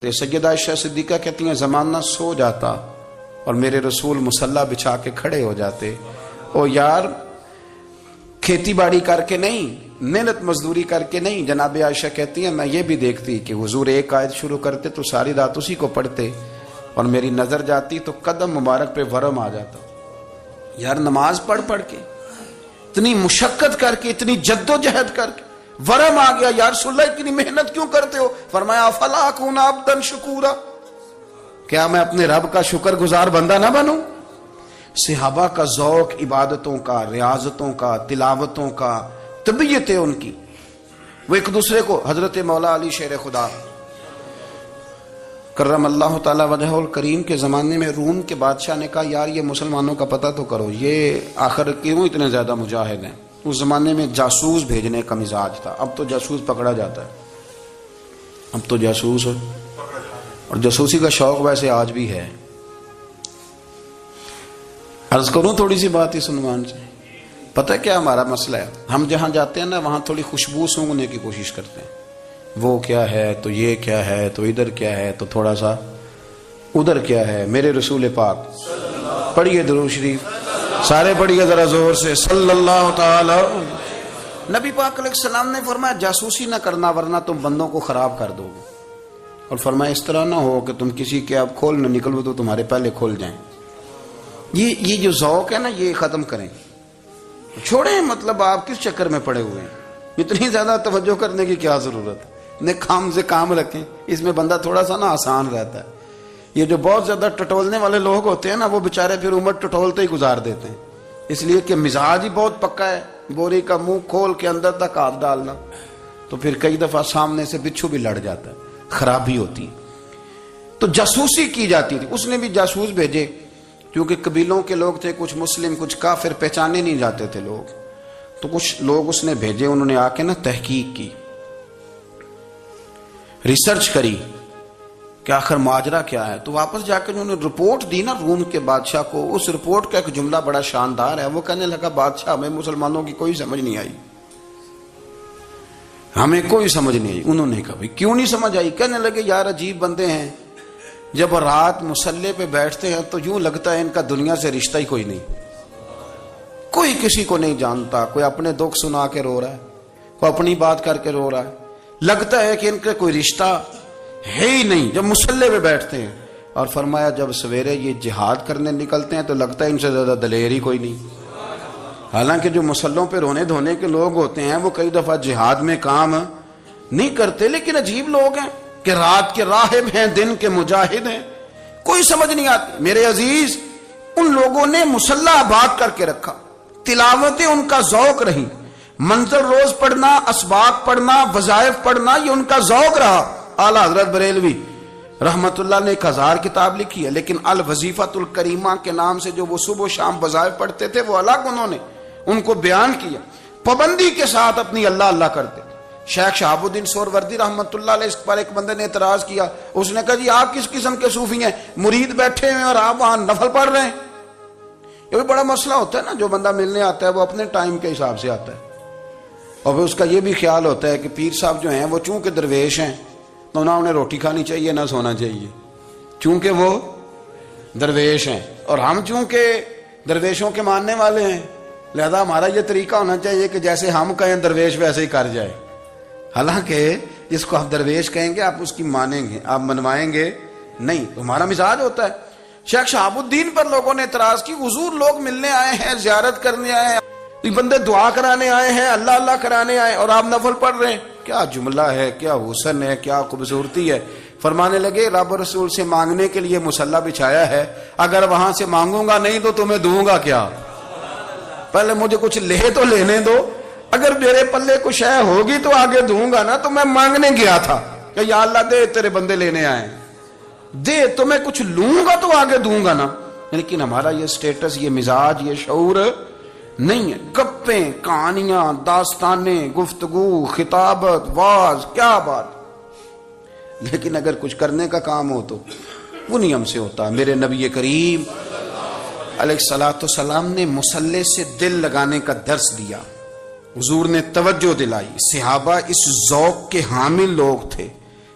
سیدہ عائشہ صدیقہ کہتی ہیں زمانہ سو جاتا اور میرے رسول مصلی بچھا کے کھڑے ہو جاتے. او یار کھیتی باڑی کر کے نہیں، محنت مزدوری کر کے نہیں. جناب عائشہ کہتی ہیں میں یہ بھی دیکھتی کہ حضور ایک آیت شروع کرتے تو ساری رات اسی کو پڑھتے اور میری نظر جاتی تو قدم مبارک پہ ورم آ جاتا. یار نماز پڑھ کے اتنی مشقت کر کے اتنی جد و جہد کر کے ورم آ گیا، یا رسول اللہ اتنی محنت کیوں کرتے ہو؟ فرمایا افلا اکون عبدا شکورا، کیا میں اپنے رب کا شکر گزار بندہ نہ بنوں؟ صحابہ کا ذوق عبادتوں کا، ریاضتوں کا، تلاوتوں کا، طبیعت ہے ان کی. وہ ایک دوسرے کو، حضرت مولا علی شیر خدا کرم اللہ تعالی وجہہ الکریم کے زمانے میں روم کے بادشاہ نے کہا یار یہ مسلمانوں کا پتہ تو کرو، یہ آخر کیوں اتنے زیادہ مجاہد ہیں؟ اس زمانے میں جاسوس بھیجنے کا مزاج تھا. اب تو جاسوس پکڑا جاتا ہے، اب تو جاسوس اور جاسوسی کا شوق ویسے آج بھی ہے. عرض کروں تھوڑی سی بات اس عنوان سے. پتہ ہے کیا ہمارا مسئلہ ہے؟ ہم جہاں جاتے ہیں نا وہاں تھوڑی خوشبو سونگنے کی کوشش کرتے ہیں. وہ کیا ہے تو یہ کیا ہے تو ادھر کیا ہے تو تھوڑا سا ادھر کیا ہے. میرے رسول پاک پڑھیے درود شریف، سارے پڑھیے ذرا زور سے، صلی اللہ تعالی. نبی پاک علیہ السلام نے فرمایا جاسوسی نہ کرنا ورنہ تم بندوں کو خراب کر دو گے. اور فرمایا اس طرح نہ ہو کہ تم کسی کے آپ کھول نہ نکلو تو تمہارے پہلے کھول جائیں. یہ جو ذوق ہے نا یہ ختم کریں، چھوڑیں. مطلب آپ کس چکر میں پڑے ہوئے ہیں؟ اتنی زیادہ توجہ کرنے کی کیا ضرورت ہے؟ کام سے کام رکھیں، اس میں بندہ تھوڑا سا نا آسان رہتا ہے. یہ جو بہت زیادہ ٹٹولنے والے لوگ ہوتے ہیں نا وہ بےچارے پھر عمر ٹٹولتے ہی گزار دیتے ہیں، اس لیے کہ مزاج ہی بہت پکا ہے. بوری کا منہ کھول کے اندر تک ہاتھ ڈالنا تو پھر کئی دفعہ سامنے سے بچھو بھی لڑ جاتا ہے، خرابی ہوتی ہے. تو جاسوسی کی جاتی تھی. اس نے بھی جاسوس بھیجے کیونکہ قبیلوں کے لوگ تھے، کچھ مسلم کچھ کافر، پہچانے نہیں جاتے تھے لوگ. تو کچھ لوگ اس نے بھیجے، انہوں نے آ کے نا تحقیق کی، ریسرچ کری کہ آخر ماجرا کیا ہے. تو واپس جا کے انہوں نے رپورٹ دی نا روم کے بادشاہ کو. اس رپورٹ کا ایک جملہ بڑا شاندار ہے. وہ کہنے لگا بادشاہ ہمیں مسلمانوں کی کوئی سمجھ نہیں آئی، ہمیں کوئی سمجھ نہیں آئی. انہوں نے کہا کیوں نہیں سمجھ آئی؟ کہنے لگے یار عجیب بندے ہیں، جب رات مصلی پہ بیٹھتے ہیں تو یوں لگتا ہے ان کا دنیا سے رشتہ ہی کوئی نہیں، کوئی کسی کو نہیں جانتا. کوئی اپنے دکھ سنا کے رو رہا ہے، کوئی اپنی بات کر کے رو رہا ہے، لگتا ہے کہ ان کا کوئی رشتہ ہے ہی نہیں جب مصلی پہ بیٹھتے ہیں. اور فرمایا جب سویرے یہ جہاد کرنے نکلتے ہیں تو لگتا ہے ان سے زیادہ دلیر ہی کوئی نہیں. حالانکہ جو مسلوں پہ رونے دھونے کے لوگ ہوتے ہیں وہ کئی دفعہ جہاد میں کام نہیں کرتے، لیکن عجیب لوگ ہیں کہ رات کے راہب ہیں دن کے مجاہد ہیں، کوئی سمجھ نہیں آتی. میرے عزیز ان لوگوں نے مصلی آباد کر کے رکھا، تلاوتیں ان کا ذوق رہی، منظر روز پڑھنا، اسباق پڑھنا، وظائف پڑھنا، یہ ان کا ذوق رہا. اعلیٰ حضرت بریلوی رحمت اللہ نے 1000 کتاب لکھی ہے، لیکن الوظیفۃ الکریمہ کے نام سے جو وہ صبح و شام وظائف پڑھتے تھے وہ الگ انہوں نے ان کو بیان کیا، پابندی کے ساتھ اپنی اللہ اللہ کرتے. شیخ شہاب الدین سہروردی رحمت اللہ علیہ اس پر ایک بندے نے اعتراض کیا. اس نے کہا جی آپ کس قسم کے صوفی ہیں، مرید بیٹھے ہیں اور آپ وہاں نفل پڑھ رہے ہیں؟ یہ بھی بڑا مسئلہ ہوتا ہے نا. جو بندہ ملنے آتا ہے وہ اپنے ٹائم کے حساب سے آتا ہے، اور پھر اس کا یہ بھی خیال ہوتا ہے کہ پیر صاحب جو ہیں وہ چونکہ درویش ہیں تو نہ انہیں روٹی کھانی چاہیے نہ سونا چاہیے، چونکہ وہ درویش ہیں، اور ہم چونکہ درویشوں کے ماننے والے ہیں لہذا ہمارا یہ طریقہ ہونا چاہیے کہ جیسے ہم کہیں درویش ویسے ہی کر جائے. حالانکہ جس کو آپ درویش کہیں گے آپ اس کی مانیں گے، آپ منوائیں گے نہیں، تو ہمارا مزاج ہوتا ہے. شیخ شہاب الدین پر لوگوں نے اعتراض کی، حضور لوگ ملنے آئے ہیں، زیارت کرنے آئے ہیں، یہ بندے دعا کرانے آئے ہیں، اللہ اللہ کرانے آئے اور آپ نفل پڑھ رہے ہیں. کیا جملہ ہے، کیا حسن ہے، کیا خوبصورتی ہے. فرمانے لگے رب رسول سے مانگنے کے لیے مصلی بچھایا ہے، اگر وہاں سے مانگوں گا نہیں تو تمہیں دوں گا کیا؟ پہلے مجھے کچھ لے تو لینے دو، اگر میرے پلے کچھ ہے ہوگی تو آگے دوں گا نا. تو میں مانگنے گیا تھا کہ یا اللہ دے تیرے بندے لینے آئے، دے تو میں کچھ لوں گا تو آگے دوں گا نا. لیکن ہمارا یہ سٹیٹس، یہ مزاج، یہ شعور نہیں ہے. گپیں، کہانیاں، داستانیں، گفتگو، خطابت، واز، کیا بات. لیکن اگر کچھ کرنے کا کام ہو تو وہ نہیں ہم سے ہوتا. میرے نبی کریم علیہ الصلوۃ والسلام نے مصلی سے دل لگانے کا درس دیا، حضور نے توجہ دلائی. صحابہ اس ذوق کے حامل لوگ تھے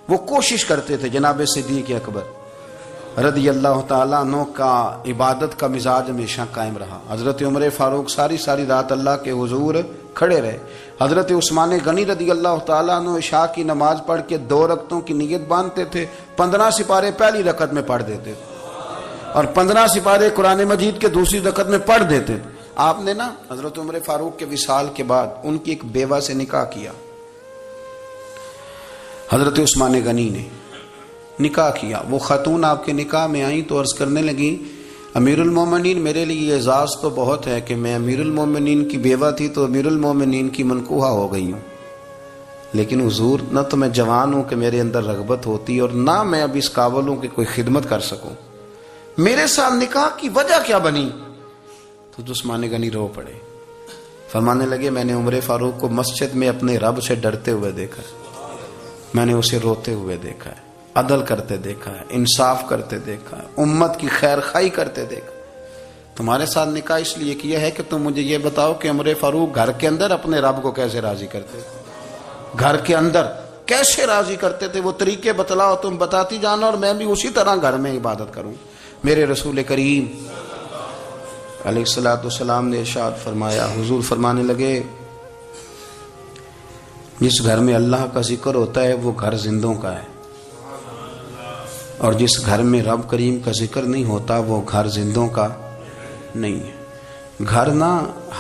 وہ کوشش کرتے تھے جناب صدیق اکبر رضی اللہ تعالیٰ عنہ کا عبادت کا مزاج ہمیشہ قائم رہا. حضرت عمر فاروق ساری رات اللہ کے حضور کھڑے رہے. حضرت عثمان غنی رضی اللہ تعالیٰ عنہ عشاء کی نماز پڑھ کے 2 رکعتوں کی نیت باندھتے تھے, 15 سپارے پہلی رکعت میں پڑھ دیتے تھے اور 15 سپارے قرآن مجید کے دوسری رکعت میں پڑھ دیتے تھے. آپ نے نا حضرت عمر فاروق کے وصال کے بعد ان کی ایک بیوہ سے نکاح کیا. حضرت عثمان غنی نے نکاح کیا. وہ خاتون آپ کے نکاح میں آئیں تو عرض کرنے لگی امیر المومنین میرے لیے اعزاز تو بہت ہے کہ میں امیر المومنین کی بیوہ تھی تو امیر المومنین کی منکوحہ ہو گئی ہوں, لیکن حضور نہ تو میں جوان ہوں کہ میرے اندر رغبت ہوتی اور نہ میں اب اس قابل ہوں کہ کوئی خدمت کر سکوں, میرے ساتھ نکاح کی وجہ کیا بنی؟ تو عثمان غنی رو پڑے. فرمانے لگے میں نے عمر فاروق کو مسجد میں اپنے رب سے ڈرتے ہوئے دیکھا ہے, میں نے اسے روتے ہوئے دیکھا ہے, عدل کرتے دیکھا ہے, انصاف کرتے دیکھا ہے, امت کی خیر خواہی کرتے دیکھا. تمہارے ساتھ نکاح اس لیے کیا ہے کہ تم مجھے یہ بتاؤ کہ عمر فاروق گھر کے اندر اپنے رب کو کیسے راضی کرتے تھے, گھر کے اندر کیسے راضی کرتے تھے, وہ طریقے بتلاؤ, تم بتاتی جانا اور میں بھی اسی طرح گھر میں عبادت کروں. میرے رسول کریم علیہ الصلوۃ والسلام نے ارشاد فرمایا, حضور فرمانے لگے جس گھر میں اللہ کا ذکر ہوتا ہے وہ گھر زندوں کا ہے, اور جس گھر میں رب کریم کا ذکر نہیں ہوتا وہ گھر زندوں کا نہیں ہے. گھر نا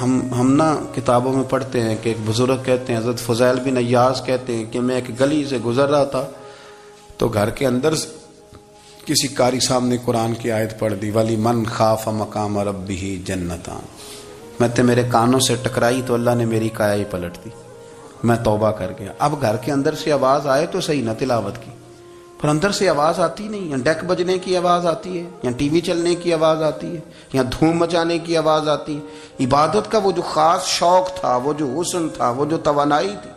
ہم نا کتابوں میں پڑھتے ہیں کہ ایک بزرگ کہتے ہیں, حضرت فضیل بن ایاز کہتے ہیں کہ میں ایک گلی سے گزر رہا تھا تو گھر کے اندر کسی قاری صاحب نے قرآن کی آیت پڑھ دی, ولی من خاف مقام ربہ جنتان. میں تے میرے کانوں سے ٹکرائی تو اللہ نے میری کایا ہی پلٹ دی, میں توبہ کر گیا. اب گھر کے اندر سے آواز آئے تو صحیح نہ تلاوت کی, پر اندر سے آواز آتی نہیں, یا ڈیک بجنے کی آواز آتی ہے, یا ٹی وی چلنے کی آواز آتی ہے, یا دھوم مچانے کی آواز آتی ہے. عبادت کا وہ جو خاص شوق تھا, وہ جو حسن تھا, وہ جو توانائی تھی,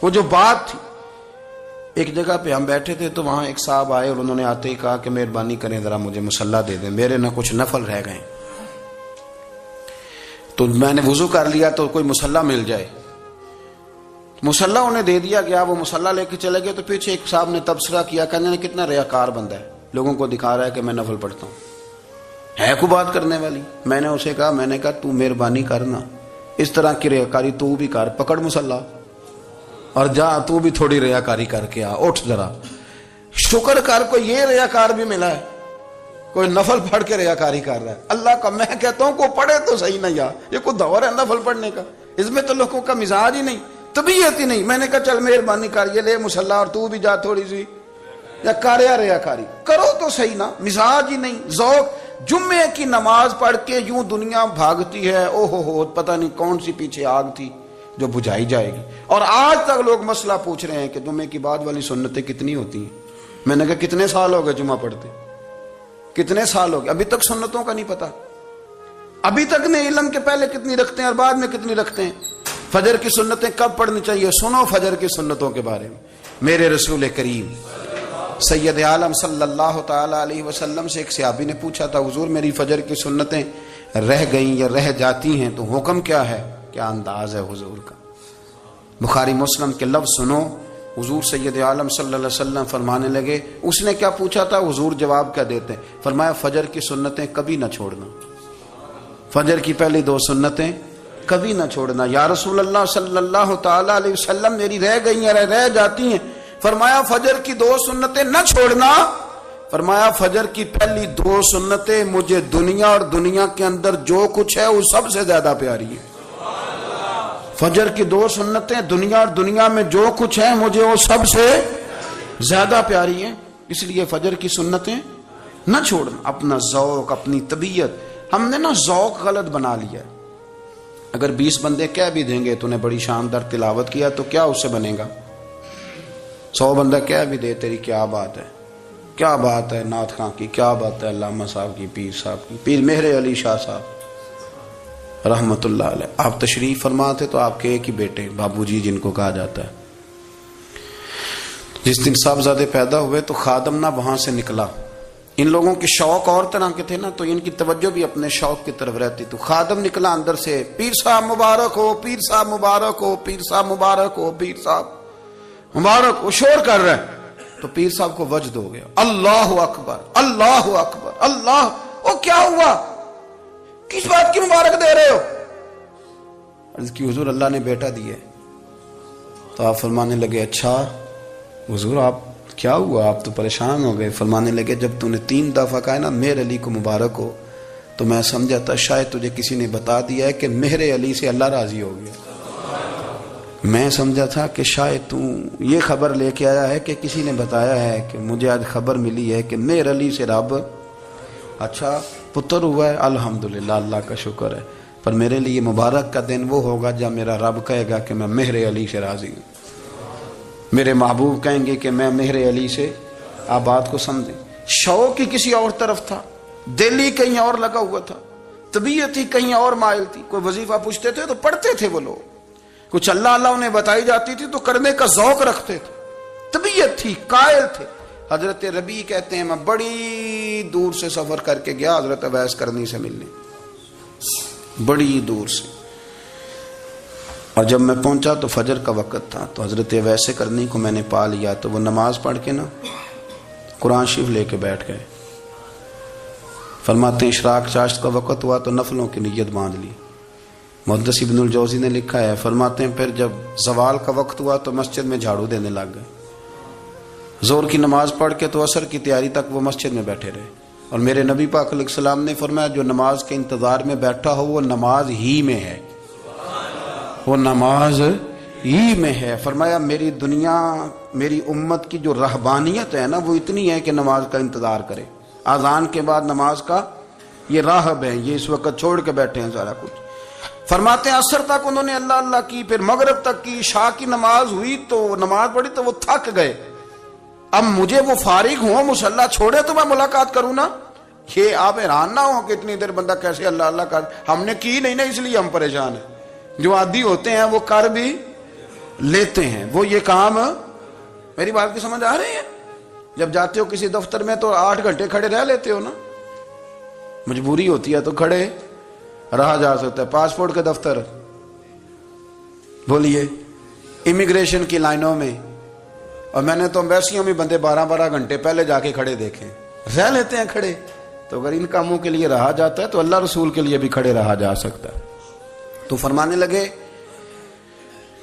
وہ جو بات تھی. ایک جگہ پہ ہم بیٹھے تھے تو وہاں ایک صاحب آئے اور انہوں نے آتے ہی کہا کہ مہربانی کریں ذرا مجھے مصلی دے دیں, میرے نہ کچھ نفل رہ گئے. تو میں نے وضو کر لیا تو کوئی مصلی مل جائے. مصلی انہیں دے دیا گیا, وہ مصلی لے کے چلے گئے تو پیچھے ایک صاحب نے تبصرہ کیا, کہنے کتنا ریاکار بندہ ہے, لوگوں کو دکھا رہا ہے کہ میں نفل پڑھتا ہوں, ہے کوئی بات کرنے والی. میں نے اسے کہا, میں نے کہا تو مہربانی کرنا اس طرح کی ریاکاری تو بھی کر, پکڑ مصلی اور جا تو بھی تھوڑی ریاکاری کر کے آ, اٹھ ذرا شکر کر, کوئی یہ ریاکار بھی ملا ہے, کوئی نفل پڑھ کے ریاکاری کر رہا ہے. اللہ کا میں کہتا ہوں کو پڑھے تو صحیح نہ, یار یہ کوئی دور ہے نفل پڑھنے کا, اس میں تو لوگوں کا مزاج ہی نہیں, طبیعت ہی نہیں. میں نے کہا چل مہربانی کر یہ لے مصلی اور تو بھی جا تھوڑی سی یا کر یا ریاکاری کرو تو صحیح نا, مزاج ہی نہیں, ذوق. جمعے کی نماز پڑھ کے یوں دنیا بھاگتی ہے, او ہو پتہ نہیں کون سی پیچھے آگ تھی جو بجھائی جائے گی. اور آج تک لوگ مسئلہ پوچھ رہے ہیں کہ جمعے کی بعد والی سنتیں کتنی ہوتی ہیں. میں نے کہا کتنے سال ہو گئے جمعہ پڑھتے, کتنے سال ہو گئے, ابھی تک سنتوں کا نہیں پتا, ابھی تک نے علم کے پہلے کتنی رکھتے ہیں اور بعد میں کتنی رکھتے ہیں. فجر کی سنتیں کب پڑھنی چاہیے, سنو فجر کی سنتوں کے بارے میں. میرے رسول کریم سید عالم صلی اللہ تعالی علیہ وسلم سے ایک صحابی نے پوچھا تھا, حضور میری فجر کی سنتیں رہ گئیں یا رہ جاتی ہیں تو حکم کیا ہے, کیا انداز ہے حضور کا. بخاری مسلم کے لفظ سنو, حضور سید عالم صلی اللہ علیہ وسلم فرمانے لگے, اس نے کیا پوچھا تھا, حضور جواب کیا دیتے ہیں, فرمایا فجر کی سنتیں کبھی نہ چھوڑنا, فجر کی پہلی 2 سنتیں کبھی نہ چھوڑنا. یا رسول اللہ صلی اللہ تعالی علیہ وسلم میری رہ گئی ہیں, رہ جاتی ہیں. فرمایا فجر کی 2 سنتیں نہ چھوڑنا, فرمایا فجر کی پہلی 2 سنتیں مجھے دنیا اور دنیا کے اندر جو کچھ ہے وہ سب سے زیادہ پیاری ہے. فجر کی 2 سنتیں دنیا اور دنیا میں جو کچھ ہے مجھے وہ سب سے زیادہ پیاری ہیں, اس لیے فجر کی سنتیں نہ چھوڑنا. اپنا ذوق, اپنی طبیعت, ہم نے نا ذوق غلط بنا لیا ہے. اگر 20 بندے کہہ بھی دیں گے تو نے بڑی شاندار تلاوت کیا تو کیا اس سے بنے گا, 100 بندہ کہہ بھی دے تیری کیا بات ہے, کیا بات ہے نعت خاں کی, کیا بات ہے علامہ صاحب کی, پیر صاحب کی, پیر مہر علی شاہ صاحب رحمت اللہ علیہ. آپ تشریف فرما تھے تو آپ کے ایک ہی بیٹے بابو جی جن کو کہا جاتا ہے, جس دن صاحبزادے پیدا ہوئے تو خادم نہ وہاں سے نکلا. ان لوگوں کے شوق اور طرح کے تھے نا, تو ان کی توجہ بھی اپنے شوق کی طرف رہتی. تو خادم نکلا اندر سے, پیر صاحب مبارک ہو, پیر صاحب مبارک ہو, پیر صاحب مبارک ہو, پیر صاحب مبارک ہو, شور کر رہے ہیں. تو پیر صاحب کو وجد ہو گیا، اللہ اکبر اللہ اکبر اللہ، او کیا ہوا، کس بات کی مبارک دے رہے ہو؟ عرض کی حضور اللہ نے بیٹا دیا ہے۔ تو آپ فرمانے لگے اچھا حضور آپ کیا ہوا، آپ تو پریشان ہو گئے۔ فرمانے لگے جب تو نے 3 دفعہ کہا نا مہر علی کو مبارک ہو، تو میں سمجھا تھا شاید تجھے کسی نے بتا دیا ہے کہ مہر علی سے اللہ راضی ہو گیا۔ میں سمجھا تھا کہ شاید تو یہ خبر لے کے آیا ہے کہ کسی نے بتایا ہے کہ مجھے آج خبر ملی ہے کہ مہر علی سے رب اچھا پتر ہوا ہے، الحمدللہ اللہ کا شکر ہے، پر میرے لیے مبارک کا دن وہ ہوگا جب میرا رب کہے گا کہ میں مہر علی سے راضی ہوں، میرے محبوب کہیں گے کہ میں مہر علی سے۔ آپ بات کو سمجھیں، شوق ہی کسی اور طرف تھا، دل ہی کہیں اور لگا ہوا تھا، طبیعت ہی کہیں اور مائل تھی۔ کوئی وظیفہ پوچھتے تھے تو پڑھتے تھے وہ لوگ، کچھ اللہ اللہ انہیں بتائی جاتی تھی تو کرنے کا ذوق رکھتے تھے، طبیعت تھی، قائل تھے۔ حضرت ربیع کہتے ہیں میں بڑی دور سے سفر کر کے گیا حضرت اویس کرنی سے ملنے، بڑی دور سے، اور جب میں پہنچا تو فجر کا وقت تھا، تو حضرت اویس کرنی کو میں نے پا لیا، تو وہ نماز پڑھ کے نا قرآن شریف لے کے بیٹھ گئے۔ فرماتے ہیں اشراق چاشت کا وقت ہوا تو نفلوں کی نیت باندھ لی۔ محدث ابن الجوزی نے لکھا ہے، فرماتے ہیں پھر جب زوال کا وقت ہوا تو مسجد میں جھاڑو دینے لگ گئے، زور کی نماز پڑھ کے تو عصر کی تیاری تک وہ مسجد میں بیٹھے رہے۔ اور میرے نبی پاک علیہ السلام نے فرمایا جو نماز کے انتظار میں بیٹھا ہو وہ نماز ہی میں ہے، وہ نماز ہی میں ہے۔ فرمایا میری دنیا میری امت کی جو رہبانیت ہے نا وہ اتنی ہے کہ نماز کا انتظار کرے، اذان کے بعد نماز کا یہ راہب ہے، یہ اس وقت چھوڑ کے بیٹھے ہیں سارا کچھ۔ فرماتے ہیں عصر تک انہوں نے اللہ اللہ کی، پھر مغرب تک کی، عشاء کی نماز ہوئی تو نماز پڑھی تو وہ تھک گئے، اب مجھے وہ فارغ ہوں مصلی چھوڑے تو میں ملاقات کروں نا۔ یہ آپ حیران نہ ہو کہ اتنی دیر بندہ کیسے اللہ اللہ کر، ہم نے کی نہیں نا اس لیے ہم پریشان ہیں، جو عادی ہوتے ہیں وہ کر بھی لیتے ہیں، وہ یہ کام، میری بات کی سمجھ آ رہی ہے؟ جب جاتے ہو کسی دفتر میں تو 8 گھنٹے کھڑے رہ لیتے ہو نا، مجبوری ہوتی ہے تو کھڑے رہا جا سکتا ہے۔ پاسپورٹ کے دفتر بولیے، امیگریشن کی لائنوں میں، اور میں نے تو امبیسیوں میں بندے 12 گھنٹے پہلے جا کے کھڑے دیکھے، رہ لیتے ہیں کھڑے۔ تو اگر ان کاموں کے لیے رہا جاتا ہے تو اللہ رسول کے لیے بھی کھڑے رہا جا سکتا ہے۔ تو فرمانے لگے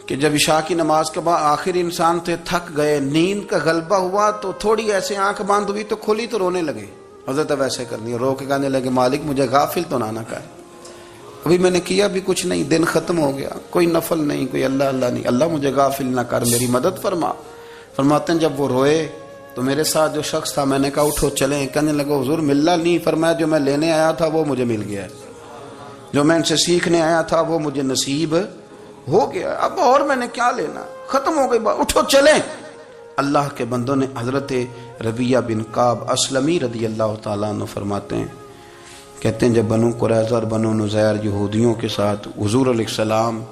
کہ جب عشاء کی نماز کے بعد آخر انسان تھے، تھک گئے، نیند کا غلبہ ہوا تو تھوڑی ایسے آنکھ بند ہوئی تو کھولی تو رونے لگے۔ حضرت ویسے کرنی رو کے کہنے لگے مالک مجھے غافل تو نہ کر، ابھی میں نے کیا بھی کچھ نہیں، دن ختم ہو گیا، کوئی نفل نہیں، کوئی اللہ اللہ نہیں، اللہ مجھے غافل نہ کر، میری مدد فرما۔ فرماتے ہیں جب وہ روئے تو میرے ساتھ جو شخص تھا میں نے کہا اٹھو چلیں، کہنے لگا حضور ملنا نہیں، فرمایا جو میں لینے آیا تھا وہ مجھے مل گیا ہے، جو میں ان سے سیکھنے آیا تھا وہ مجھے نصیب ہو گیا، اب اور میں نے کیا لینا، ختم ہو گئی بات، اٹھو چلیں۔ اللہ کے بندوں نے حضرت ربیعہ بن کعب اسلمی رضی اللہ تعالیٰ عنہ فرماتے ہیں، کہتے ہیں جب بنو قریظہ اور بنو نذیر یہودیوں کے ساتھ حضور علیہ السلام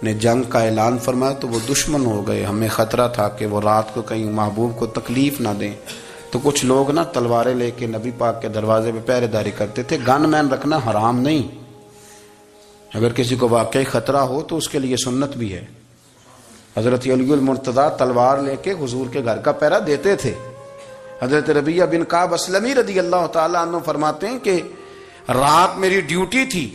نے جنگ کا اعلان فرمایا تو وہ دشمن ہو گئے، ہمیں خطرہ تھا کہ وہ رات کو کہیں محبوب کو تکلیف نہ دیں، تو کچھ لوگ نا تلواریں لے کے نبی پاک کے دروازے پہ پہرے داری کرتے تھے۔ گن مین رکھنا حرام نہیں، اگر کسی کو واقعی خطرہ ہو تو اس کے لیے سنت بھی ہے۔ حضرت علی المرتضیٰ تلوار لے کے حضور کے گھر کا پہرا دیتے تھے۔ حضرت ربیعہ بن کعب اسلمی رضی اللہ تعالیٰ عنہ فرماتے ہیں کہ رات میری ڈیوٹی تھی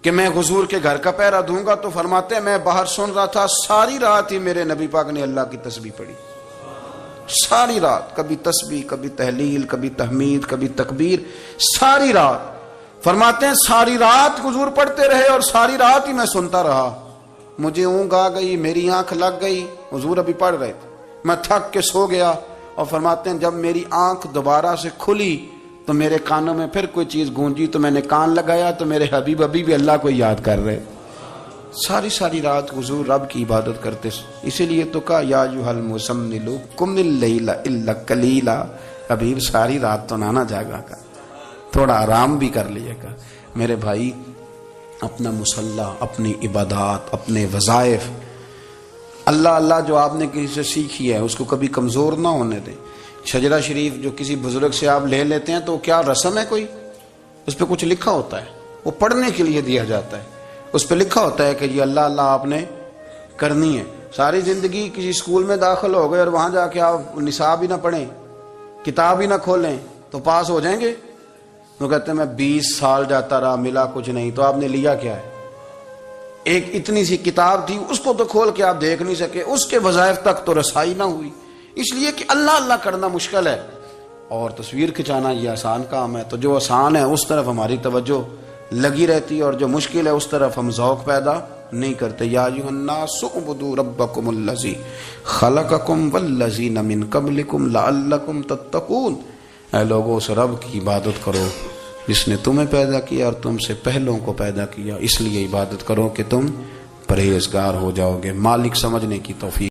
کہ میں حضور کے گھر کا پہرا دوں گا، تو فرماتے ہیں میں باہر سن رہا تھا، ساری رات ہی میرے نبی پاک نے اللہ کی تسبیح پڑھی، ساری رات، کبھی تسبیح، کبھی تحلیل، کبھی تحمید، کبھی تکبیر، ساری رات۔ فرماتے ہیں ساری رات حضور پڑھتے رہے اور ساری رات ہی میں سنتا رہا، مجھے اونگ آ گئی، میری آنکھ لگ گئی، حضور ابھی پڑھ رہے تھے، میں تھک کے سو گیا۔ اور فرماتے ہیں جب میری آنکھ دوبارہ سے کھلی تو میرے کانوں میں پھر کوئی چیز گونجی تو میں نے کان لگایا تو میرے حبیب ابھی بھی اللہ کو یاد کر رہے، ساری رات حضور رب کی عبادت کرتے۔ اسی لیے تو کہا یا ایھا المزمل قم اللیل الا قلیلا، حبیب ساری رات تو نہ جاگا کا، تھوڑا آرام بھی کر لیے گا۔ میرے بھائی اپنا مصلی، اپنی عبادات، اپنے وظائف، اللہ اللہ جو آپ نے کسی سے سیکھی ہے اس کو کبھی کمزور نہ ہونے دیں۔ شجرہ شریف جو کسی بزرگ سے آپ لے لیتے ہیں تو کیا رسم ہے کوئی؟ اس پہ کچھ لکھا ہوتا ہے، وہ پڑھنے کے لیے دیا جاتا ہے، اس پہ لکھا ہوتا ہے کہ یہ اللہ اللہ آپ نے کرنی ہے۔ ساری زندگی کسی اسکول میں داخل ہو گئے اور وہاں جا کے آپ نصاب ہی نہ پڑھیں، کتاب ہی نہ کھولیں تو پاس ہو جائیں گے؟ وہ کہتے ہیں میں 20 سال جاتا رہا ملا کچھ نہیں. تو آپ نے لیا کیا ہے؟ ایک اتنی سی کتاب تھی، اس کو تو کھول کے آپ دیکھ نہیں سکے، اس کے وظائف تک تو رسائی نہ ہوئی، اس لیے کہ اللہ اللہ کرنا مشکل ہے اور تصویر کھچانا یہ آسان کام ہے. تو جو آسان ہے اس طرف ہماری توجہ لگی رہتی ہے اور جو مشکل ہے اس طرف ہم ذوق پیدا نہیں کرتے. یا ایھا الناس اعبدوا ربکم الذی خلقکم والذین من قبلکم لعلکم تتقون. اے لوگوں اس رب کی عبادت کرو جس نے تمہیں پیدا کیا اور تم سے پہلوں کو پیدا کیا، اس لیے عبادت کرو کہ تم پرہیزگار ہو جاؤ گے. مالک سمجھنے کی توفیق